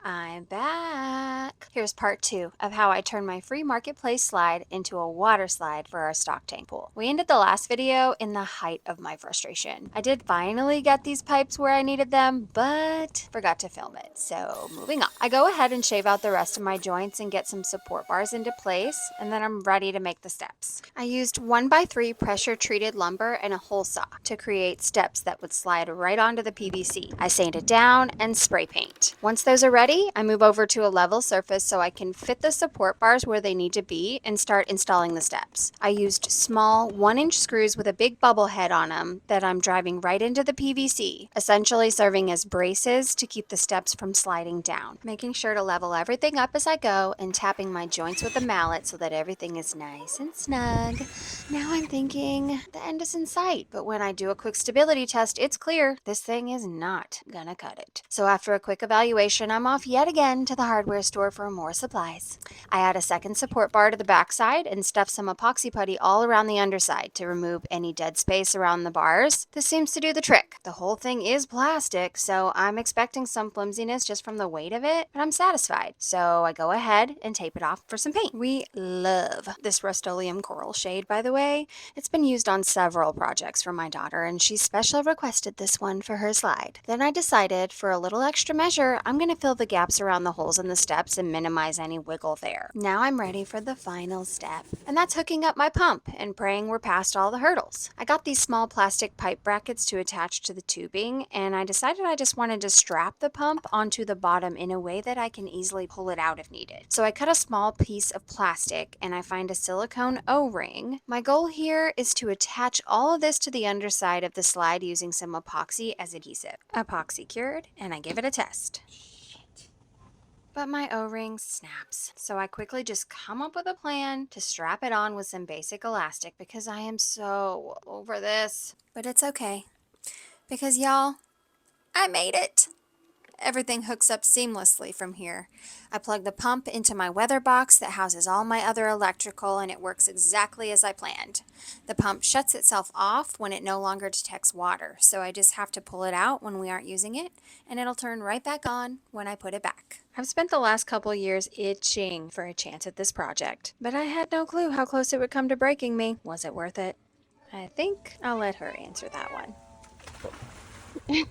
I'm back. Here's part 2 of how I turned my free marketplace slide into a water slide for our stock tank pool. We ended the last video in the height of my frustration. I did finally get these pipes where I needed them, but forgot to film it, so moving on. I go ahead and shave out the rest of my joints and get some support bars into place, and then I'm ready to make the steps. I used 1x3 pressure treated lumber and a hole saw to create steps that would slide right onto the PVC. I sanded down and spray paint. Once those are ready, I move over to a level surface so I can fit the support bars where they need to be and start installing the steps. I used small 1-inch screws with a big bubble head on them that I'm driving right into the PVC, essentially serving as braces to keep the steps from sliding down. Making sure to level everything up as I go and tapping my joints with a mallet so that everything is nice and snug. Now I'm thinking the end is in sight, but when I do a quick stability test, it's clear this thing is not gonna cut it. So after a quick evaluation, I'm off yet again to the hardware store for more supplies. I add a second support bar to the backside and stuff some epoxy putty all around the underside to remove any dead space around the bars. This seems to do the trick. The whole thing is plastic, so I'm expecting some flimsiness just from the weight of it, but I'm satisfied. So I go ahead and tape it off for some paint. We love this Rust-Oleum coral shade, by the way. It's been used on several projects for my daughter, and she special requested this one for her slide. Then I decided, for a little extra measure, I'm going to fill the gaps around the holes in the steps and minimize any wiggle there. Now I'm ready for the final step, and that's hooking up my pump and praying we're past all the hurdles. I got these small plastic pipe brackets to attach to the tubing, and I decided I just wanted to strap the pump onto the bottom in a way that I can easily pull it out if needed. So I cut a small piece of plastic and I find a silicone O-ring. My goal here is to attach all of this to the underside of the slide using some epoxy as adhesive. Epoxy cured, and I give it a test. But my O-ring snaps, so I quickly just come up with a plan to strap it on with some basic elastic because I am so over this. But it's okay, because y'all, I made it! Everything hooks up seamlessly from here. I plug the pump into my weather box that houses all my other electrical, and it works exactly as I planned. The pump shuts itself off when it no longer detects water, so I just have to pull it out when we aren't using it, and it'll turn right back on when I put it back. I've spent the last couple years itching for a chance at this project, but I had no clue how close it would come to breaking me. Was it worth it? I think I'll let her answer that one.